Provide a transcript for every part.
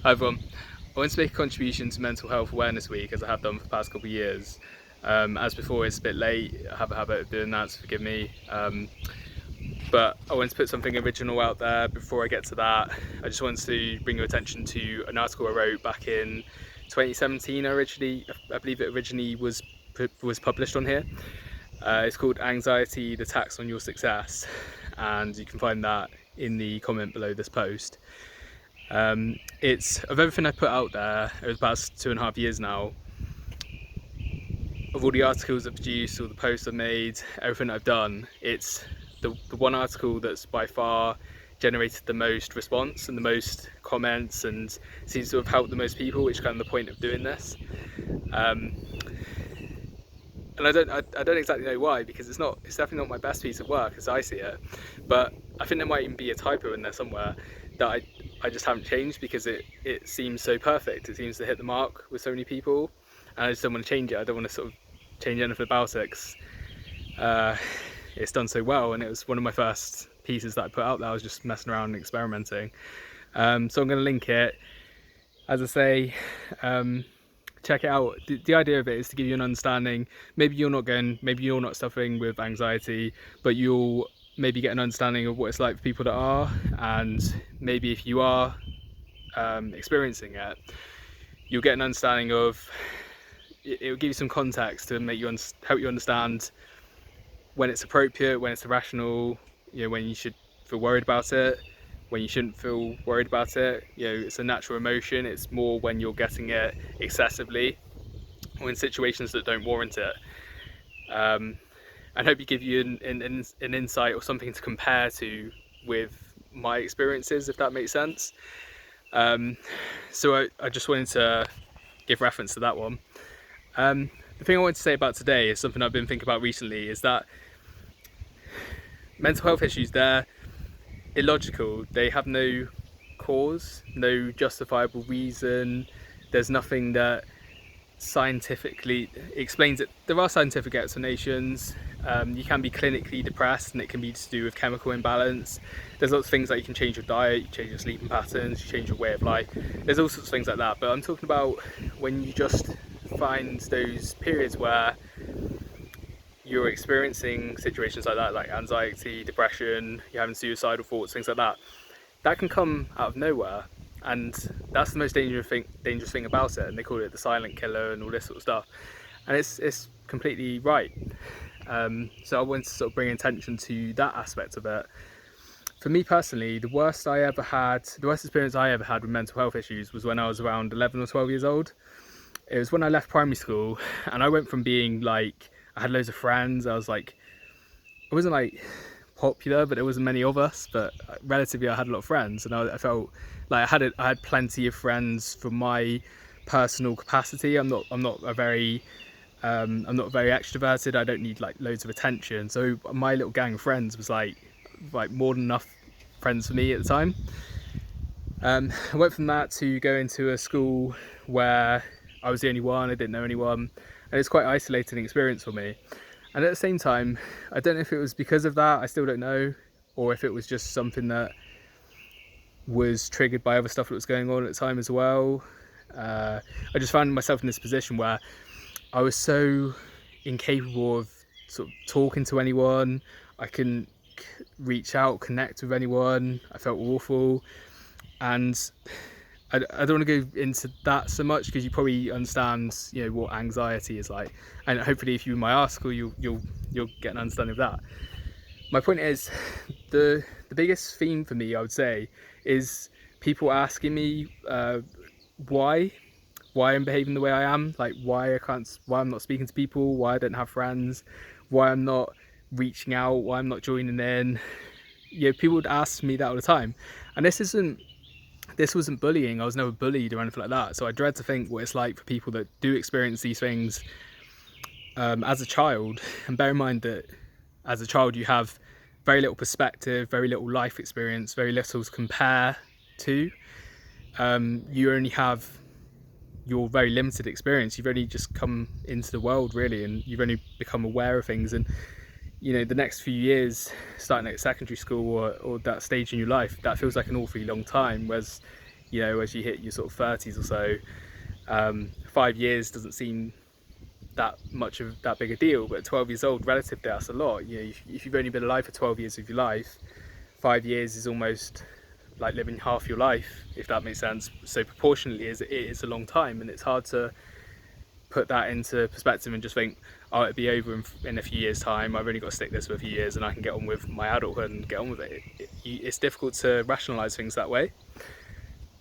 Hi everyone. I want to make a contribution to Mental Health Awareness Week, as I have done for the past couple of years. As before, it's a bit late. I have a habit of doing that, so forgive me. But I want to put something original out there. Before I get to that, I just wanted to bring your attention to an article I wrote back in 2017. I believe it originally was published on here. It's called "Anxiety: The Tax on Your Success," and you can find that in the comment below this post. It's of everything I put out there over the past 2.5 years now, of all the articles I've produced, all the posts I've made, everything I've done, it's the one article that's by far generated the most response and the most comments and seems to have helped the most people, which is kind of the point of doing this. And I don't exactly know why, because it's definitely not my best piece of work as I see it, but I think there might even be a typo in there somewhere that I just haven't changed because it seems so perfect. It seems to hit the mark with so many people, and I just don't want to change it. I don't want to sort of change anything about it because it's done so well, and it was one of my first pieces that I put out there. I was just messing around and experimenting. So I'm going to link it. As I say, check it out. The idea of it is to give you an understanding. Maybe you're not suffering with anxiety, but you'll maybe get an understanding of what it's like for people that are, and maybe if you are experiencing it, you'll get an understanding of it. Will give you some context to make you help you understand when it's appropriate, when it's irrational, when you should feel worried about it, when you shouldn't feel worried about it. It's a natural emotion. It's more when you're getting it excessively or in situations that don't warrant it. And hope you give you an insight or something to compare to with my experiences, if that makes sense. So I just wanted to give reference to that one. The thing I wanted to say about today is something I've been thinking about recently, is that mental health issues, they're illogical. They have no cause, no justifiable reason. There's nothing that scientifically explains it. There are scientific explanations. You can be clinically depressed and it can be to do with chemical imbalance. There's lots of things like you can change your diet, you change your sleeping patterns, you change your way of life. There's all sorts of things like that, but I'm talking about when you just find those periods where you're experiencing situations like that, like anxiety, depression, you're having suicidal thoughts, things like that. That can come out of nowhere, and that's the most dangerous thing about it. And they call it the silent killer and all this sort of stuff, and it's completely right. So I wanted to sort of bring attention to that aspect of it. For me personally, the worst experience I ever had with mental health issues was when I was around 11 or 12 years old. It was when I left primary school, and I went from being like, I had loads of friends. I wasn't like popular, but there wasn't many of us, but relatively I had a lot of friends, and I felt like I had plenty of friends for my personal capacity. I'm not very extroverted. I don't need like loads of attention. So my little gang of friends was like more than enough friends for me at the time. I went from that to go into a school where I was the only one. I didn't know anyone, and it's quite an isolating experience for me. And at the same time, I don't know if it was because of that, I still don't know, or if it was just something that was triggered by other stuff that was going on at the time as well. I just found myself in this position where I was so incapable of sort of talking to anyone. I couldn't reach out, connect with anyone. I felt awful, and I don't want to go into that so much because you probably understand, what anxiety is like, and hopefully, if you read my article, you'll get an understanding of that. My point is, the biggest theme for me, I would say, is people asking me why I'm behaving the way I am, like why I'm not speaking to people, why I don't have friends, why I'm not reaching out, why I'm not joining in. People would ask me that all the time, and this wasn't bullying. I was never bullied or anything like that. So I dread to think what it's like for people that do experience these things as a child. And bear in mind that as a child you have very little perspective, very little life experience, very little to compare to. You only have your very limited experience. You've only just come into the world really, and you've only become aware of things. And the next few years, starting at secondary school or that stage in your life, that feels like an awfully long time. Whereas you know, as you hit your sort of 30s or so, 5 years doesn't seem that much of that big a deal, but 12 years old, relative to that's a lot. You know, if you've only been alive for 12 years of your life, 5 years is almost like living half your life, if that makes sense. So proportionally, it is a long time, and it's hard to put that into perspective and just think, oh, it'll be over in a few years' time. I've only got to stick this for a few years, and I can get on with my adulthood and get on with it. It's difficult to rationalise things that way.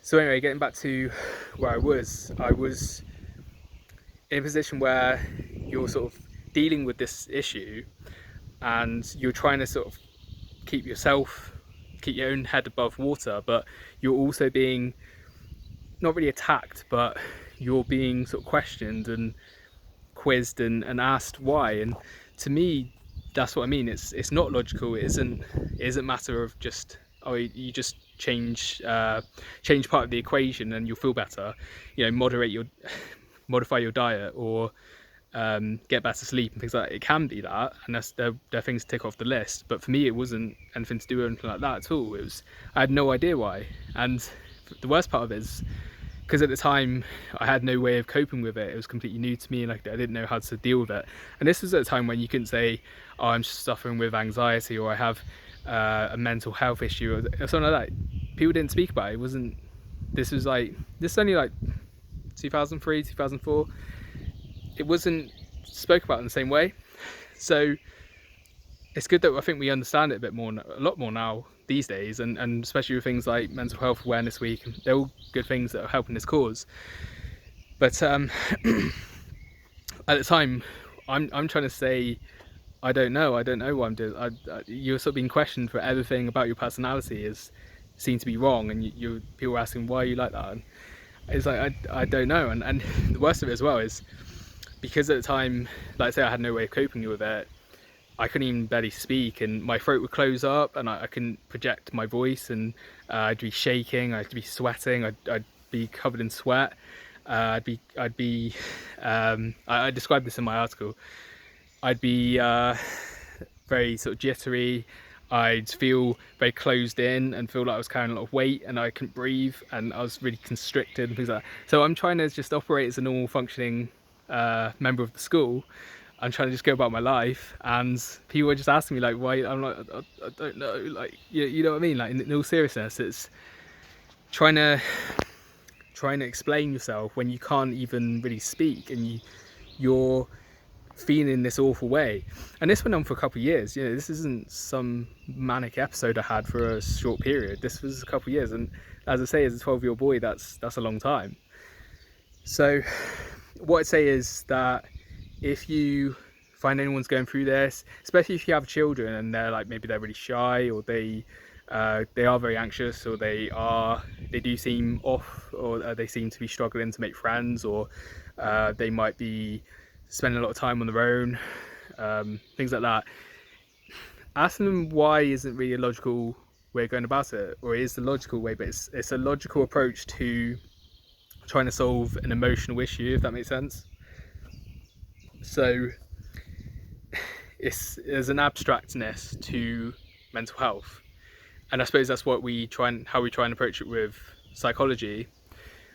So anyway, getting back to where I was in a position where you're sort of dealing with this issue, and you're trying to sort of keep your own head above water, but you're also being not really attacked, but you're being sort of questioned and quizzed and asked why. And to me, that's what I mean. It's not logical. It isn't a matter of just, oh, you just change part of the equation and you'll feel better. You know, modify your diet, or get better sleep and things like that. It can be that, and they're things to tick off the list. But for me, it wasn't anything to do with anything like that at all. I had no idea why. And the worst part of it is, because at the time I had no way of coping with it. It was completely new to me, and I didn't know how to deal with it. And this was at a time when you couldn't say, oh, I'm suffering with anxiety, or I have a mental health issue, or something like that. People didn't speak about it. This is only like 2003, 2004. It wasn't spoke about in the same way. So it's good that I think we understand it a lot more now these days, and especially with things like Mental Health Awareness Week. They're all good things that are helping this cause. But at the time, I'm trying to say, I don't know what I'm doing. You're sort of being questioned for everything about your personality seems to be wrong, and people are asking why are you like that. And it's like I don't know. And the worst of it as well is, because at the time, like I say, I had no way of coping with it. I couldn't even barely speak, and my throat would close up, and I couldn't project my voice, and I'd be shaking, I'd be sweating, I'd be covered in sweat. I described this in my article. I'd be very sort of jittery. I'd feel very closed in and feel like I was carrying a lot of weight, and I couldn't breathe, and I was really constricted and things like that. So I'm trying to just operate as a normal functioning member of the school. I'm trying to just go about my life, and people are just asking me like why. I'm like, I don't know, like you know what I mean. Like in all seriousness, it's trying to explain yourself when you can't even really speak, and you're feeling this awful way. And this went on for a couple of years. You know, this isn't some manic episode I had for a short period. This was a couple of years, and as I say, as a 12-year-old boy, that's a long time. So what I'd say is that if you find anyone's going through this, especially if you have children and maybe they're really shy, or they are very anxious, or they do seem off, or they seem to be struggling to make friends, or they might be spending a lot of time on their own, things like that, ask them why isn't really a logical way of going about it, or it is the logical way, but it's a logical approach to trying to solve an emotional issue, if that makes sense. So there's an abstractness to mental health, and I suppose that's how we try and approach it with psychology.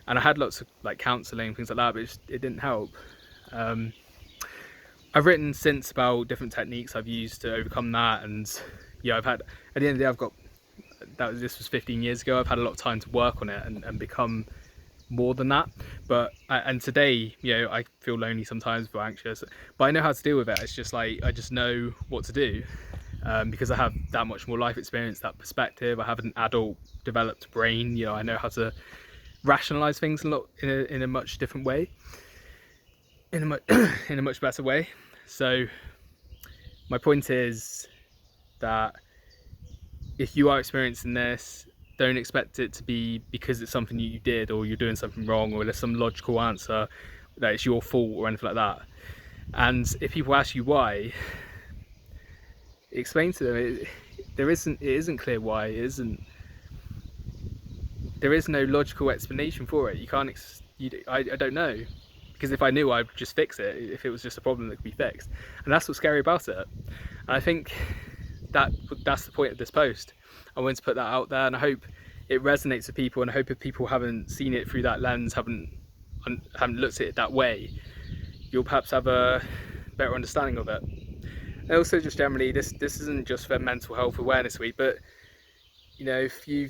And I had lots of like counselling, things like that, but it didn't help. I've written since about different techniques I've used to overcome that, and yeah, at the end of the day, this was 15 years ago. I've had a lot of time to work on it and become more than that. But and today, you know, I feel lonely sometimes, feel anxious, but I know how to deal with it. It's just like I just know what to do, because I have that much more life experience, that perspective. I have an adult developed brain. You know, I know how to rationalize things in a much different way, in a much better way. So my point is that if you are experiencing this, don't expect it to be because it's something you did, or you're doing something wrong, or there's some logical answer that it's your fault or anything like that. And if people ask you why, explain to them it isn't clear why. There is no logical explanation for it. You can't I don't know, because if I knew, I'd just fix it if it was just a problem that could be fixed. And that's what's scary about it. And I think that's the point of this post. I wanted to put that out there, and I hope it resonates with people, and I hope if people haven't seen it through that lens, haven't looked at it that way, you'll perhaps have a better understanding of it. And also, just generally, this isn't just for Mental Health Awareness Week, but you know, if you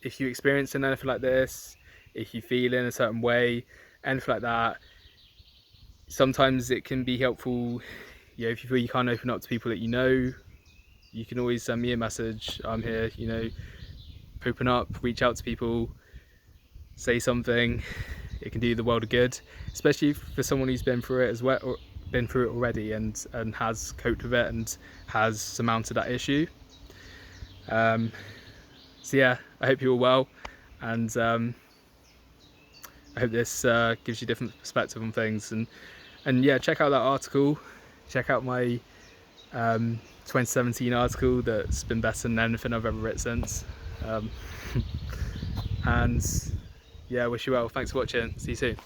experience anything like this, if you feel in a certain way, anything like that, sometimes it can be helpful. You know, if you feel you can't open up to people that you know, you can always send me a message. I'm here, you know, open up, reach out to people, say something. It can do the world of good, especially for someone who's been through it as well, or been through it already, and has coped with it and has surmounted that issue. So yeah, I hope you're all well, and I hope this gives you a different perspective on things. And yeah, check out that article. Check out my 2017 article that's been better than anything I've ever written since. And yeah, wish you well. Thanks for watching. See you soon.